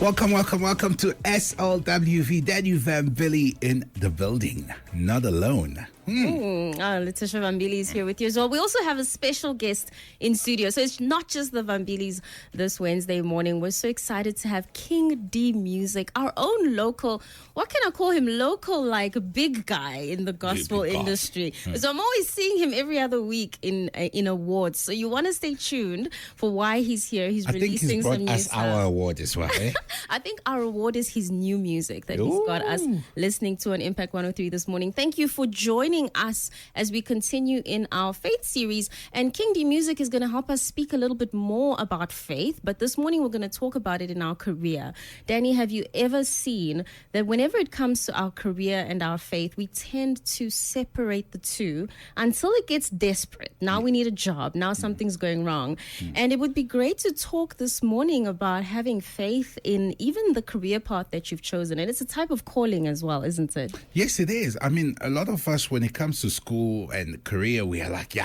Welcome to SLWV. Danny Vambili in the building, not alone. Laetitia Vambilis is here with you as well. We also have a special guest in studio. So it's not just the Vambilis this Wednesday morning. We're so excited to have KINGDMUSIC, our own local, what can I call him? Local, like big guy in the gospel industry. So I'm always seeing him every other week in awards. So you want to stay tuned for why he's here. He's releasing some new stuff. Our award as well. I think our award is his new music that he's got us listening to on Impact 103 this morning. Thank you for joining us as we continue in our faith series. And KINGDMUSIC is going to help us speak a little bit more about faith. But this morning we're going to talk about it in our career. Danny, have you ever seen that whenever it comes to our career and our faith, we tend to separate the two until it gets desperate? Now we need a job. Now something's going wrong. And it would be great to talk this morning about having faith in even the career path that you've chosen. And it's a type of calling as well, isn't it? Yes, it is. I mean, a lot of us, when it comes to school and career, we are like,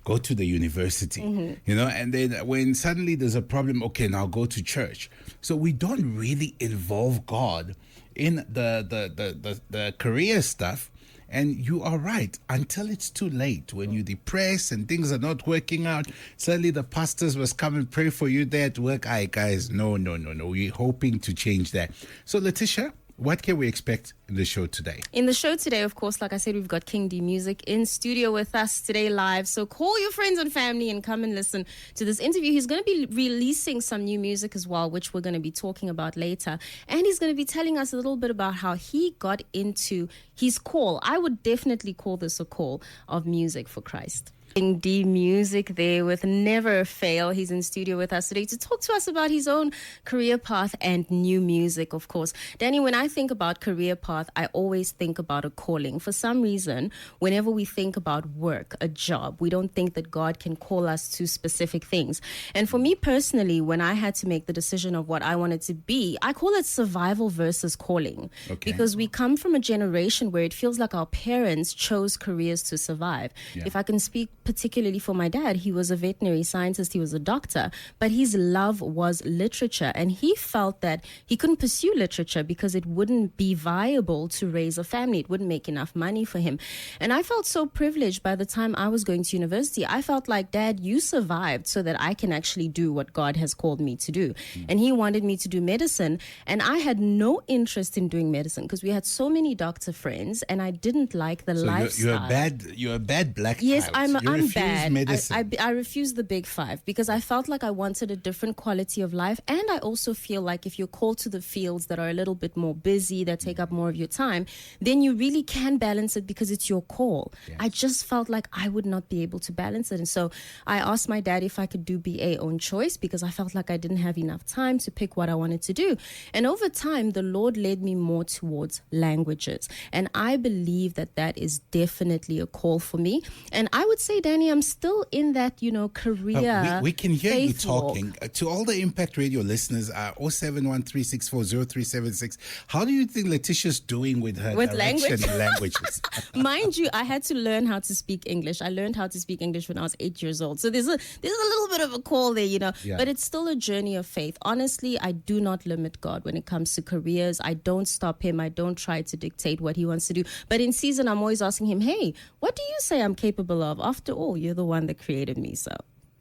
go to the university, and then when suddenly there's a problem, okay, now go to church. So we don't really involve God in the career stuff. And you are right, until it's too late. When you're depressed and things are not working out, suddenly the pastors must come and pray for you there at work. Aye, guys, no. We're hoping to change that. So, Laetitia, what can we expect in the show today? In the show today, of course, like I said, we've got KINGDMUSIC in studio with us today live. So call your friends and family and come and listen to this interview. He's going to be releasing some new music as well, which we're going to be talking about later. And he's going to be telling us a little bit about how he got into his call. I would definitely call this a call of music for Christ. KINGDMUSIC there with Never Fail. He's in studio with us today to talk to us about his own career path and new music, of course. Danny, when I think about career path, I always think about a calling. For some reason, whenever we think about work, a job, we don't think that God can call us to specific things. And for me personally, when I had to make the decision of what I wanted to be, I call it survival versus calling. Okay. Because we come from a generation where it feels like our parents chose careers to survive. Yeah. If I can speak particularly for my dad, he was a veterinary scientist, he was a doctor, but his love was literature. And he felt that he couldn't pursue literature because it wouldn't be viable to raise a family. It wouldn't make enough money for him. And I felt so privileged by the time I was going to university. I felt like, Dad, you survived so that I can actually do what God has called me to do. And he wanted me to do medicine. And I had no interest in doing medicine because we had so many doctor friends and I didn't like the lifestyle. You're a bad black Yes, child. I'm bad. Medicine. I refused the big five because I felt like I wanted a different quality of life. And I also feel like if you're called to the fields that are a little bit more busy, that take up more of your time, then you really can balance it because it's your call. Yes. I just felt like I would not be able to balance it. And so I asked my dad if I could do BA own choice because I felt like I didn't have enough time to pick what I wanted to do. And over time, the Lord led me more towards languages. And I believe that that is definitely a call for me. And I would say, Danny, I'm still in that, career. We can hear you talking. To all the Impact Radio listeners, 0713640376. How do you think Laetitia's doing with her languages? Mind you, I had to learn how to speak English. I learned how to speak English when I was 8 years old. So there's a little bit of a call there, Yeah. But it's still a journey of faith. Honestly, I do not limit God when it comes to careers. I don't stop him. I don't try to dictate what he wants to do. But in season, I'm always asking him, hey, what do you say I'm capable of? After all, you're the one that created me, so.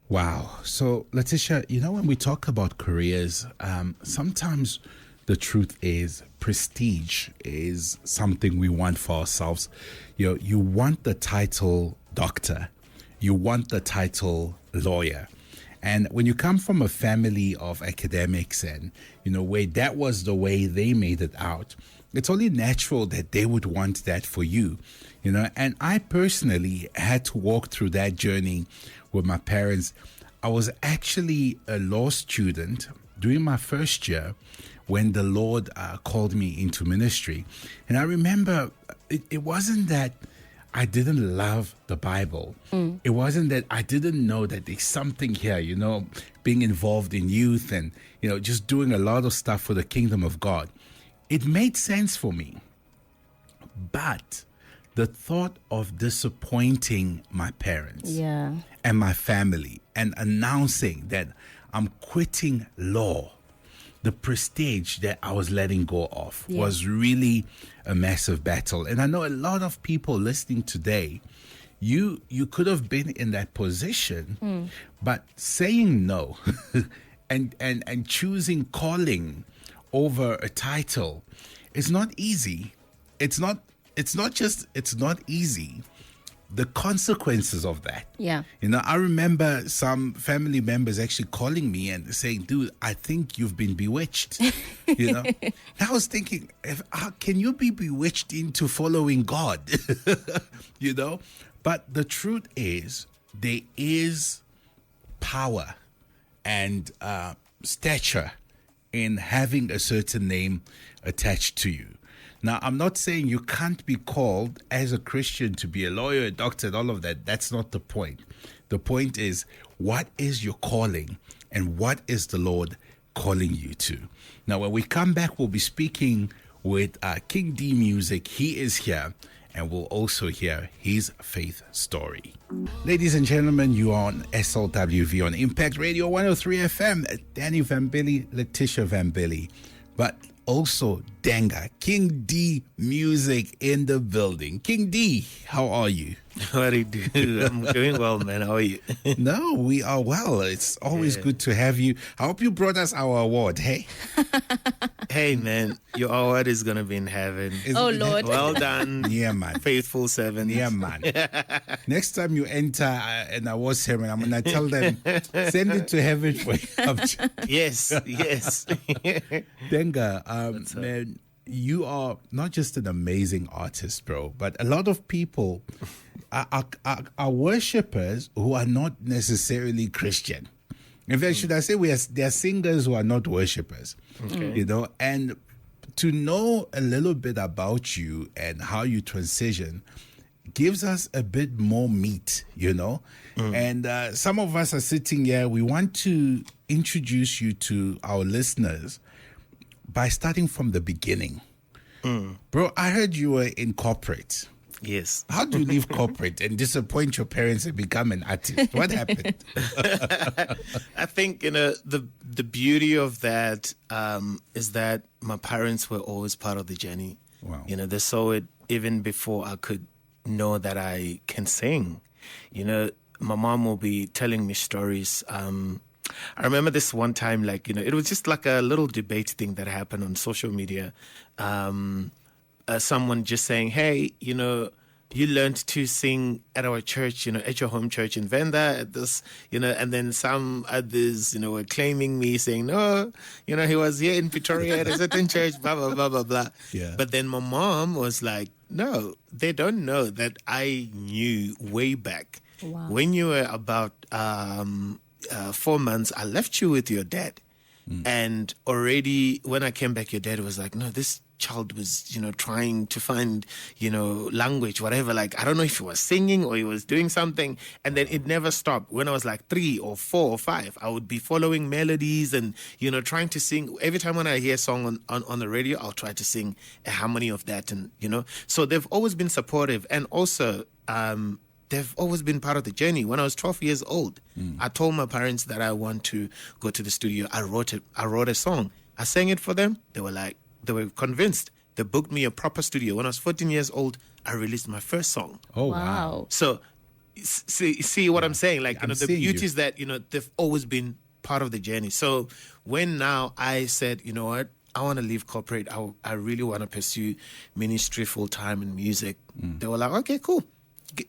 Wow. So, Laetitia, when we talk about careers, sometimes the truth is prestige is something we want for ourselves. You want the title doctor. You want the title lawyer. And when you come from a family of academics and, where that was the way they made it out, it's only natural that they would want that for you, And I personally had to walk through that journey with my parents. I was actually a law student during my first year when the Lord called me into ministry. And I remember it wasn't that I didn't love the Bible. It wasn't that I didn't know that there's something here, being involved in youth and, just doing a lot of stuff for the kingdom of God. It made sense for me. But the thought of disappointing my parents and my family and announcing that I'm quitting law the prestige that I was letting go of Yeah. was really a massive battle. And I know a lot of people listening today, you could have been in that position, but saying no and choosing calling over a title is not easy. It's not easy. The consequences of that. Yeah. You know, I remember some family members actually calling me and saying, dude, I think you've been bewitched. You know, and I was thinking, how can you be bewitched into following God? You know, but the truth is, there is power and stature in having a certain name attached to you. Now, I'm not saying you can't be called as a Christian to be a lawyer, a doctor, and all of that. That's not the point. The point is, what is your calling and what is the Lord calling you to? Now, when we come back, we'll be speaking with KINGDMUSIC. He is here, and we'll also hear his faith story. Ladies and gentlemen, you are on SLWV on Impact Radio 103 FM. Danny Vambili, Laetitia Vambilis. But also Danga, King D Music in the building. King D, how are you? What do you do? I'm doing well, man. How are you? No, we are well. It's always good to have you. I hope you brought us our award, hey? Hey, man, your award is going to be in heaven. Oh, Lord. Well done. Yeah, man. Faithful servant. Yeah, man. Next time you enter an award ceremony, I'm going to tell them, send it to heaven for you. Yes. Denga, man, you are not just an amazing artist, bro, but a lot of people are worshippers who are not necessarily Christian. In fact, should I say there are singers who are not worshippers, you know, and to know a little bit about you and how you transition gives us a bit more meat, you know. And some of us are sitting here, we want to introduce you to our listeners by starting from the beginning. Bro, I heard you were in corporate. Yes. How do you leave corporate and disappoint your parents and become an artist? What happened? I think, you know, the beauty of that is that my parents were always part of the journey. Wow. You know, they saw it even before I could know that I can sing. You know, my mom will be telling me stories. I remember this one time, like, you know, it was just like a little debate thing that happened on social media. Someone just saying, hey, you know, you learned to sing at our church, you know, at your home church in Venda, at this, you know, and then some others, you know, were claiming me saying, no, you know, he was here in Pretoria at a certain church, blah, blah, blah, blah, blah. Yeah. But then my mom was like, no, they don't know that I knew way back. Wow. When you were about 4 months, I left you with your dad. And already when I came back, your dad was like, no, this child was, you know, trying to find, you know, language, whatever. Like, I don't know if he was singing or he was doing something. And then it never stopped. When I was like 3 or 4 or 5, I would be following melodies and, you know, trying to sing. Every time when I hear a song on the radio, I'll try to sing a harmony of that. And, you know, so they've always been supportive. And also, they've always been part of the journey. When I was 12 years old, I told my parents that I want to go to the studio. I wrote a song. I sang it for them. They were convinced. They booked me a proper studio. When I was 14 years old, I released my first song. Oh, wow. So see what I'm saying? Like, you know, the beauty is that, you know, they've always been part of the journey. So when now I said, you know what, I want to leave corporate. I really want to pursue ministry full time in music. They were like, okay, cool.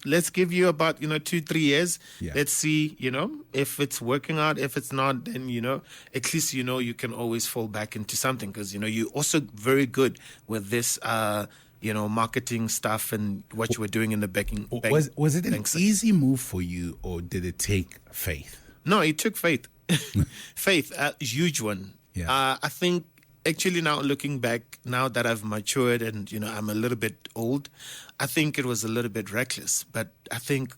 Let's give you about, you know, 2-3 years. Yeah. Let's see, you know, if it's working out. If it's not, then, you know, at least, you know, you can always fall back into something because, you know, you're also very good with this, you know, marketing stuff and what you were doing in the banking. Was it an easy move for you or did it take faith? No, it took faith. Faith, a huge one. Yeah. I think actually now looking back, now that I've matured and, you know, I'm a little bit old, I think it was a little bit reckless. But I think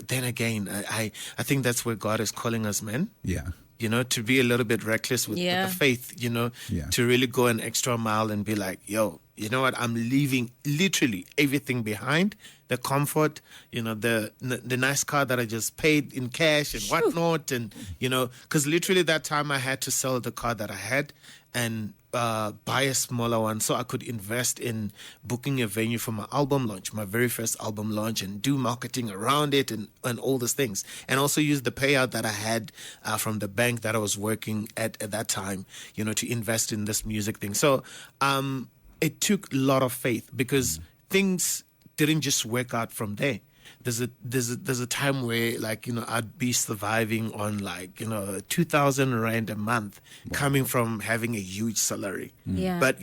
then again, I think that's where God is calling us, man. Yeah. You know, to be a little bit reckless with the faith, you know, to really go an extra mile and be like, yo, you know what, I'm leaving literally everything behind, the comfort, the nice car that I just paid in cash and whatnot. And, because literally that time I had to sell the car that I had and buy a smaller one so I could invest in booking a venue for my album launch, my very first album launch, and do marketing around it and all those things. And also use the payout that I had from the bank that I was working at that time, to invest in this music thing. So it took a lot of faith because things didn't just work out from there. There's a time where I'd be surviving on 2,000 rand a month coming from having a huge salary. Yeah. But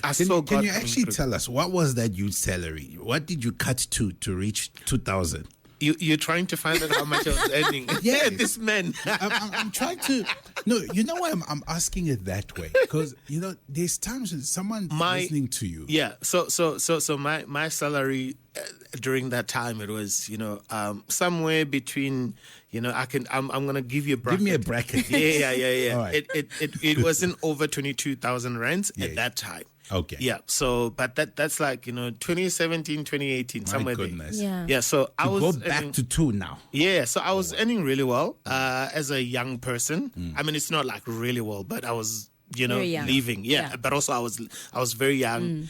I saw God. Can you actually tell us what was that huge salary? What did you cut to reach 2,000? You're trying to find out how much I was earning. Yeah, this man. I'm trying to. No, you know why I'm asking it that way? Because there's times when someone's listening to you. Yeah. So my salary during that time, it was somewhere between I'm gonna give you a bracket. Give me a bracket. Yeah. All right. It wasn't over 22,000 rands at that time. Okay. Yeah. So, but that's 2017, 2018, somewhere goodness. there. Yeah. So I was go back to 2 now. Yeah. So I was earning really well as a young person. I mean, it's not really well, but I was leaving. Yeah. But also I was very young.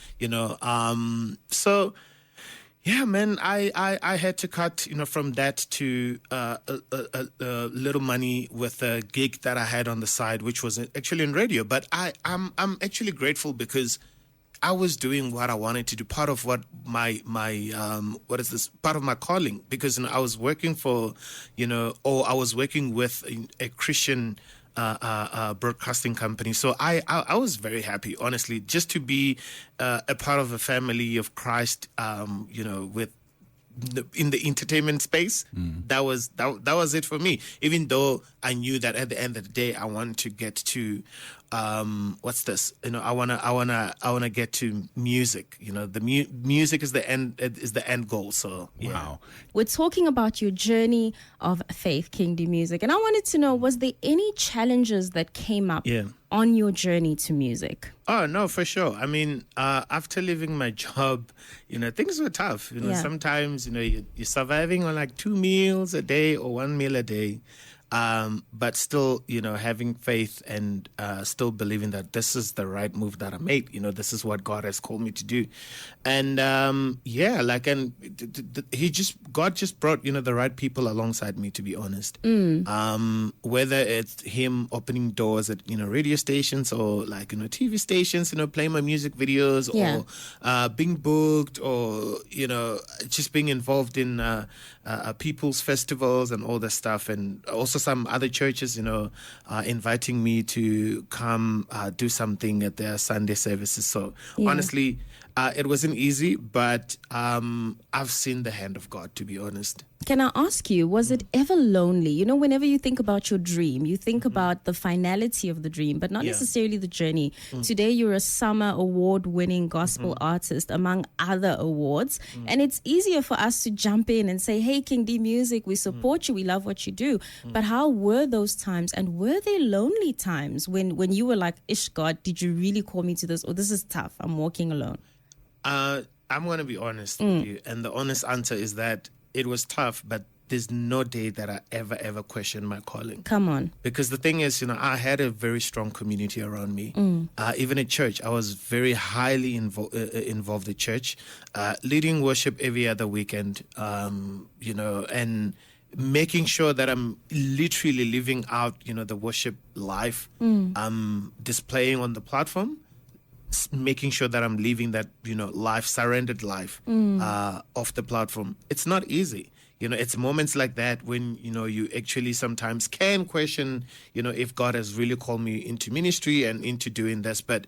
So. Yeah, man, I had to cut, from that to a little money with a gig that I had on the side, which was actually in radio. But I'm actually grateful because I was doing what I wanted to do, part of what part of my calling, because I was working for, or I was working with a Christian broadcasting company. So I was very happy, honestly, just to be a part of a family of Christ, with in the entertainment space. That was it for me, even though I knew that at the end of the day I wanted to get to what's this, I wanna get to music. The music is the end goal. So yeah. Wow. We're talking about your journey of faith, KINGDMUSIC, and I wanted to know, was there any challenges that came up on your journey to music? Oh, no, for sure. I mean, after leaving my job, things were tough. Sometimes, you're surviving on 2 meals a day or 1 meal a day. But still, having faith and still believing that this is the right move that I made. This is what God has called me to do. And God just brought, the right people alongside me, to be honest. Whether it's Him opening doors at, radio stations or TV stations, playing my music videos or being booked or, just being involved in people's festivals and all that stuff. And also some other churches, inviting me to come do something at their Sunday services. So honestly, it wasn't easy, but I've seen the hand of God, to be honest. Can I ask you, was it ever lonely? Whenever you think about your dream, you think about the finality of the dream, but not necessarily the journey. Today, you're a Summer Award-winning gospel artist, among other awards. And it's easier for us to jump in and say, hey, KINGDMUSIC, we support you, we love what you do. But how were those times? And were there lonely times when you were like, ish, God, did you really call me to this? Or this is tough, I'm walking alone. I'm going to be honest with you. And the honest answer is that it was tough, but there's no day that I ever questioned my calling. Come on. Because the thing is, I had a very strong community around me. Even at church, I was very highly involved at church, leading worship every other weekend, and making sure that I'm literally living out, the worship life, displaying on the platform. Making sure that I'm living that, life, surrendered life off the platform. It's not easy. It's moments like that when, you actually sometimes can question, if God has really called me into ministry and into doing this. But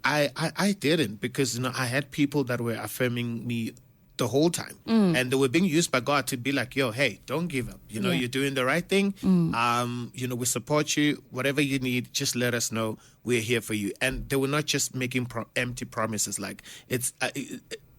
I didn't, because, I had people that were affirming me the whole time. And they were being used by God to be like, yo, hey, don't give up. You're doing the right thing. We support you. Whatever you need, just let us know. We're here for you. And they were not just making empty promises. Like it's,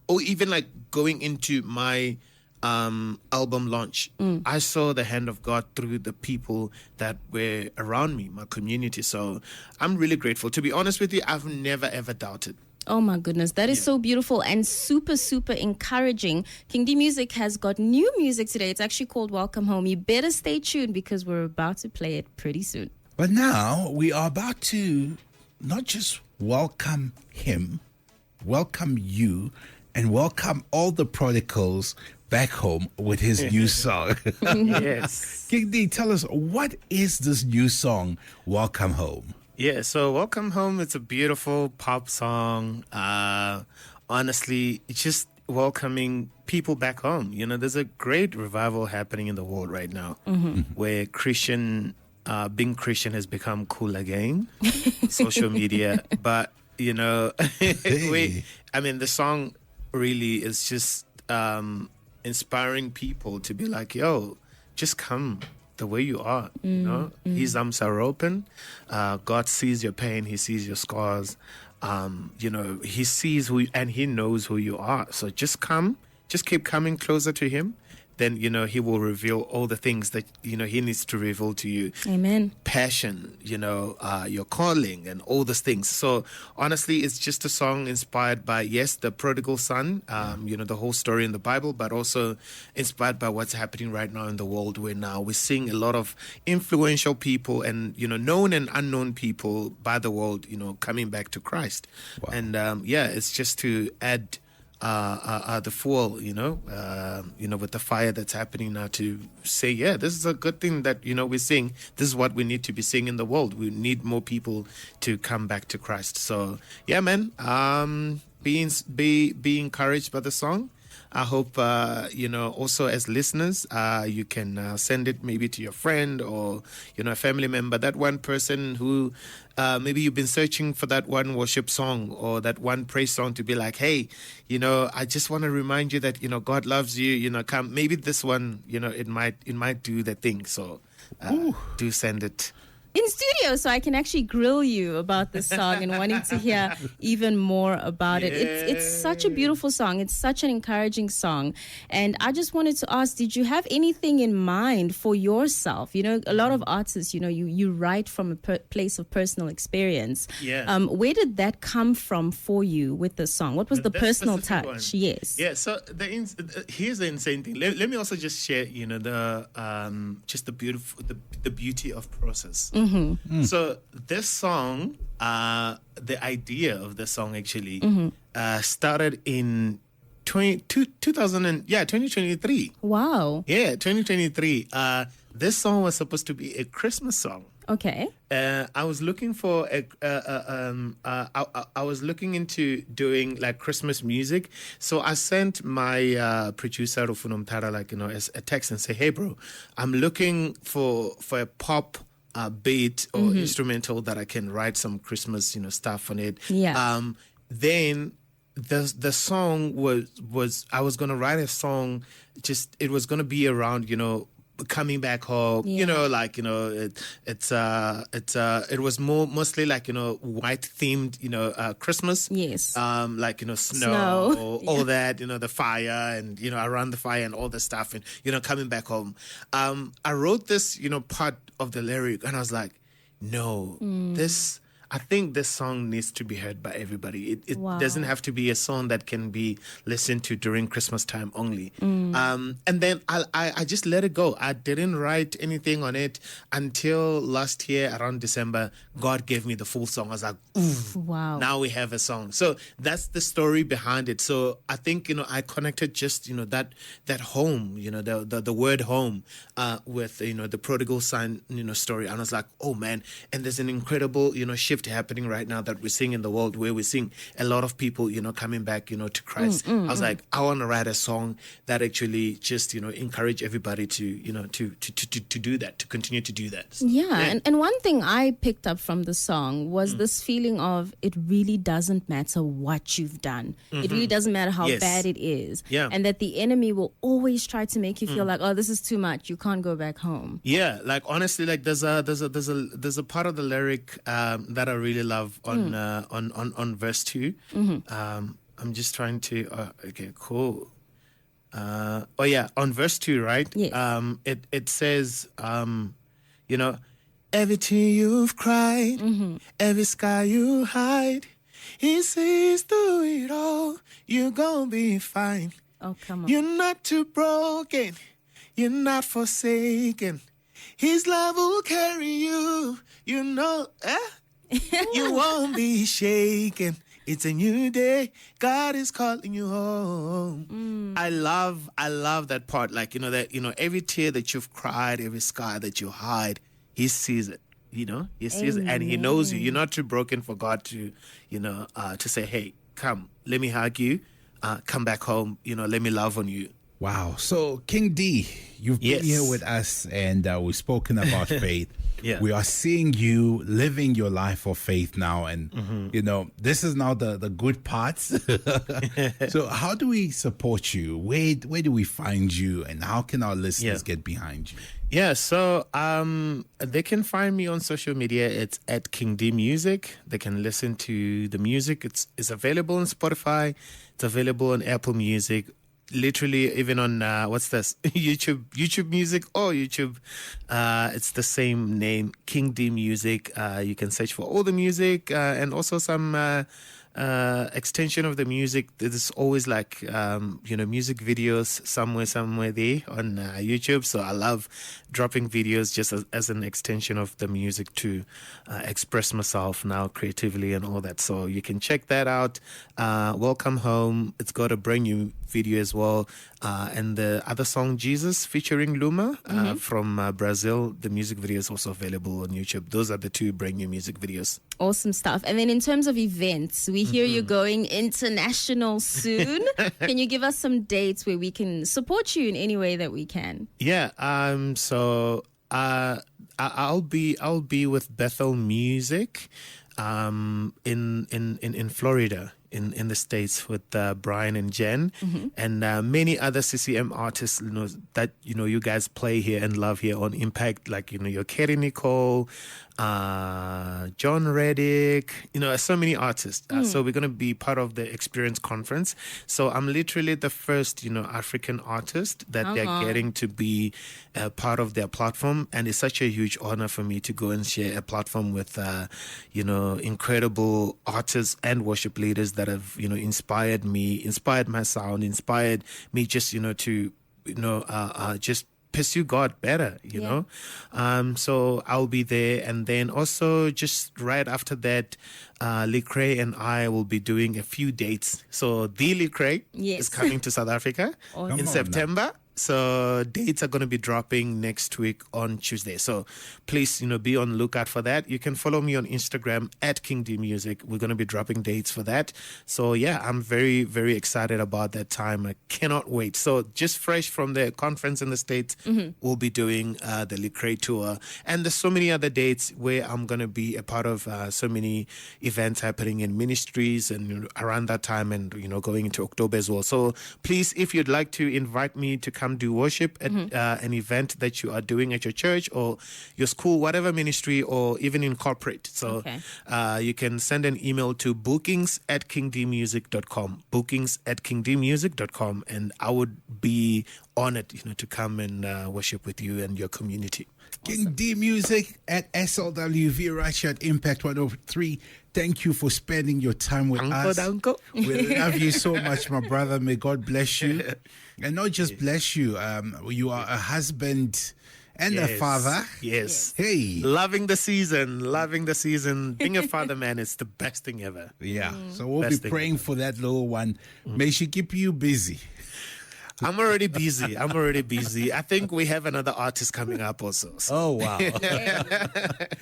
or even like going into my album launch, I saw the hand of God through the people that were around me, my community. So I'm really grateful. To be honest with you, I've never ever doubted Oh my goodness, that is so beautiful and super, super encouraging. King D Music has got new music today. It's actually called Welcome Home. You better stay tuned because we're about to play it pretty soon. But now we are about to not just welcome him, welcome you, and welcome all the prodigals back home with his new song. Yes. King D, tell us, what is this new song, Welcome Home? Yeah, so Welcome Home, it's a beautiful pop song. Honestly, it's just welcoming people back home. You know, there's a great revival happening in the world right now where being Christian has become cool again, social media. But, you know, the song really is just inspiring people to be like, yo, just come the way you are, you know. His arms are open. God sees your pain. He sees your scars. You know, he sees and he knows who you are. So just come, just keep coming closer to him. Then, you know, he will reveal all the things that, you know, he needs to reveal to you. Amen. Passion, you know, your calling and all those things. So honestly, it's just a song inspired by, yes, the prodigal son, you know, the whole story in the Bible, but also inspired by what's happening right now in the world, where now we're seeing a lot of influential people and, you know, known and unknown people by the world, you know, coming back to Christ. Wow. And it's just to add the fuel, you know, with the fire that's happening now, to say, yeah, this is a good thing that, you know, we're seeing. This is what we need to be seeing in the world. We need more people to come back to Christ. So, yeah, man, be encouraged by the song. I hope, also as listeners, you can send it maybe to your friend or, you know, a family member, that one person who maybe you've been searching for that one worship song or that one praise song to be like, hey, you know, I just want to remind you that, you know, God loves you, you know, come, maybe this one, you know, it might do the thing. So do send it in studio so I can actually grill you about this song and wanting to hear even more about it. It's such a beautiful song. It's such an encouraging song. And I just wanted to ask, did you have anything in mind for yourself? You know, a lot of artists, you know, you write from a place of personal experience. Yeah. Where did that come from for you with the song? What was the personal touch? One. Yes. Yeah, so here's the insane thing. Let me also just share, you know, the beauty of process. Mm-hmm. So this song, the idea of the song actually started in 2023. Wow. Yeah, 2023. This song was supposed to be a Christmas song. Okay. I was looking for I was looking into doing like Christmas music, so I sent my producer Rufuno Mtara, like, you know, as a text and say, hey bro, I'm looking for a pop beat or instrumental that I can write some Christmas, you know, stuff on it. Yeah. Then the song was I was gonna write a song. Just it was gonna be around, you know, coming back home, you know, like, you know, it was mostly like, you know, white themed, you know, Christmas. Yes. Like, you know, snow. All that, you know, the fire and, you know, around the fire and all the stuff and, you know, coming back home. I wrote this, you know, part of the lyric and I was like, no, I think this song needs to be heard by everybody. It doesn't have to be a song that can be listened to during Christmas time only. And then I just let it go. I didn't write anything on it until last year around December. God gave me the full song. I was like, ooh, wow. Now we have a song. So that's the story behind it. So I think, you know, I connected just, you know, that home, you know, the word home with, you know, the prodigal son, you know, story. And I was like, oh man. And there's an incredible, you know, shift happening right now that we're seeing in the world where we're seeing a lot of people, you know, coming back, you know, to Christ. I was like, I want to write a song that actually just, you know, encourage everybody to, you know, to do that, to continue to do that. So, and one thing I picked up from the song was this feeling of it really doesn't matter what you've done. It really doesn't matter how bad it is. Yeah. And that the enemy will always try to make you feel like, oh, this is too much. You can't go back home. Yeah, like honestly, like there's a part of the lyric that I really love on verse 2. I'm just trying to okay, cool. On verse 2, right? Yes. It says, you know, every tear you've cried, every scar you hide, He sees through it all. You're gonna be fine. Oh, come on. You're not too broken. You're not forsaken. His love will carry you. You know, you won't be shaken. It's a new day. God is calling you home. I love that part. Like, every tear that you've cried, every scar that you hide, he sees it. He sees it and he knows you. You're not too broken for God to, to say, hey, come, let me hug you. Come back home. Let me love on you. Wow. So, King D, you've been here with us and we've spoken about faith. Yeah. We are seeing you living your life of faith now. And, this is now the good parts. So how do we support you? Where do we find you? And how can our listeners get behind you? Yeah, so they can find me on social media. It's at KINGDMUSIC. They can listen to the music. It's available on Spotify. It's available on Apple Music. Literally, even on YouTube Music or YouTube, it's the same name, KINGDMUSIC. You can search for all the music and also some extension of the music. There's always like music videos somewhere there on YouTube. So I love dropping videos just as an extension of the music to express myself now creatively and all that. So you can check that out. Welcome Home. It's got a brand new video as well, and the other song Jesus featuring Luma from Brazil. The music video is also available on YouTube. Those are the two brand new music videos. Awesome stuff. And then in terms of events, we hear you're going international soon. Can you give us some dates where we can support you in any way that we can? Yeah. So I'll be with Bethel Music in Florida. In the States with Brian and Jen and many other CCM artists that you guys play here and love here on Impact, like your Kerry Nicole, John Reddick, so many artists. So we're going to be part of the Experience Conference. So I'm literally the first African artist that they're getting to be part of their platform, and it's such a huge honor for me to go and share a platform with incredible artists and worship leaders that have inspired me, inspired my sound, inspired me just to just pursue God better, you know. So I'll be there, and then also just right after that, Lecrae and I will be doing a few dates. So the Lecrae is coming to South Africa in September. So dates are going to be dropping next week on Tuesday. So please, be on lookout for that. You can follow me on Instagram at KINGDMUSIC. We're going to be dropping dates for that. So yeah, I'm very, very excited about that time. I cannot wait. So just fresh from the conference in the States, we'll be doing the Lecrae tour. And there's so many other dates where I'm going to be a part of so many events happening in ministries and around that time, and going into October as well. So please, if you'd like to invite me to come do worship at an event that you are doing at your church or your school, whatever ministry, or even in corporate. So you can send an email to bookings@kingdmusic.com, bookings@kingdmusic.com, and I would be honored, to come and worship with you and your community. King D Music at SLWV right here at Impact 103. Thank you for spending your time with us. We love you so much, my brother. May God bless you. And not just bless you, you are a husband and a father. Yes. Hey. Loving the season. Being a father, man, it's the best thing ever. Yeah. So we'll be praying for that little one. May she keep you busy. I'm already busy. I think we have another artist coming up also. So. Oh, wow.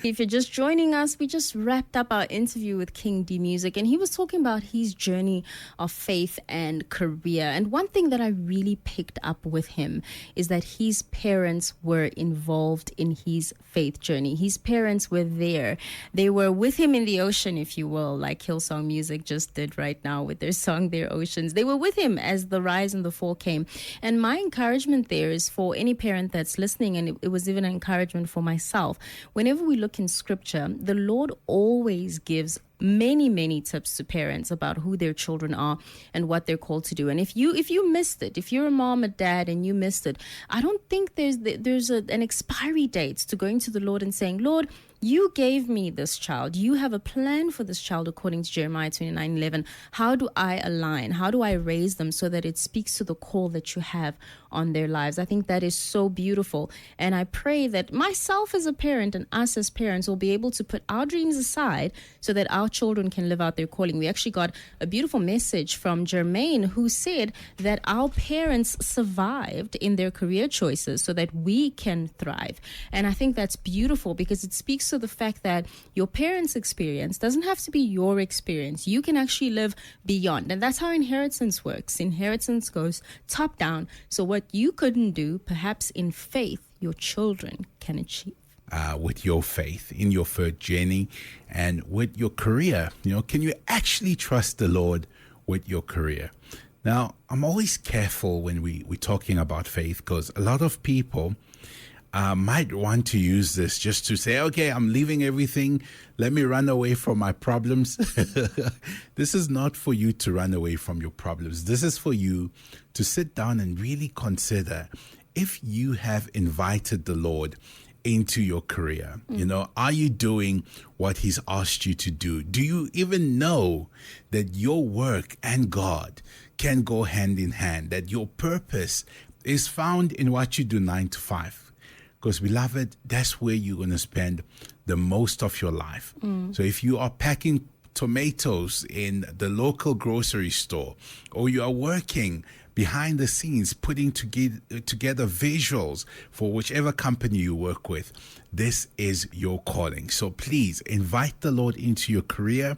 If you're just joining us, we just wrapped up our interview with King D Music, and he was talking about his journey of faith and career. And one thing that I really picked up with him is that his parents were involved in his faith journey. His parents were there. They were with him in the ocean, if you will, like Hillsong Music just did right now with their song, Their Oceans. They were with him as the rise and the fall came. And my encouragement there is for any parent that's listening, and it was even an encouragement for myself. Whenever we look in scripture, the Lord always gives many tips to parents about who their children are and what they're called to do. And if you missed it, if you're a mom, a dad, and you missed it, I don't think there's an expiry date to going to the Lord and saying, Lord, you gave me this child. You have a plan for this child according to Jeremiah 29:11. How do I align? How do I raise them so that it speaks to the call that you have on their lives? I think that is so beautiful. And I pray that myself as a parent and us as parents will be able to put our dreams aside so that our children can live out their calling. We actually got a beautiful message from Jermaine, who said that our parents survived in their career choices so that we can thrive. And I think that's beautiful because it speaks to the fact that your parents' experience doesn't have to be your experience. You can actually live beyond. And that's how inheritance works. Inheritance goes top down. So what you couldn't do, perhaps in faith, your children can achieve. With your faith in your third journey and with your career, can you actually trust the Lord with your career? Now, I'm always careful when we're talking about faith because a lot of people might want to use this just to say, okay, I'm leaving everything. Let me run away from my problems. This is not for you to run away from your problems. This is for you to sit down and really consider if you have invited the Lord into your career. Are you doing what he's asked you to do? Do you even know that your work and God can go hand in hand, that your purpose is found in what you do 9 to 5? Because, beloved, that's where you're going to spend the most of your life. So if you are packing tomatoes in the local grocery store, or you are working behind the scenes, putting together visuals for whichever company you work with, this is your calling. So please invite the Lord into your career.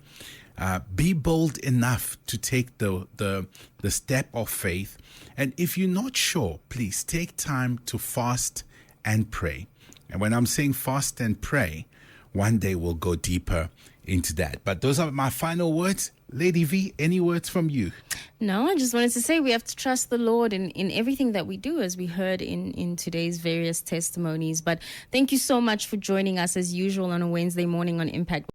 Be bold enough to take the step of faith. And if you're not sure, please take time to fast and pray. And when I'm saying fast and pray, one day we'll go deeper into that. But those are my final words. Lady V, any words from you? No, I just wanted to say we have to trust the Lord in everything that we do, as we heard in today's various testimonies. But thank you so much for joining us as usual on a Wednesday morning on Impact.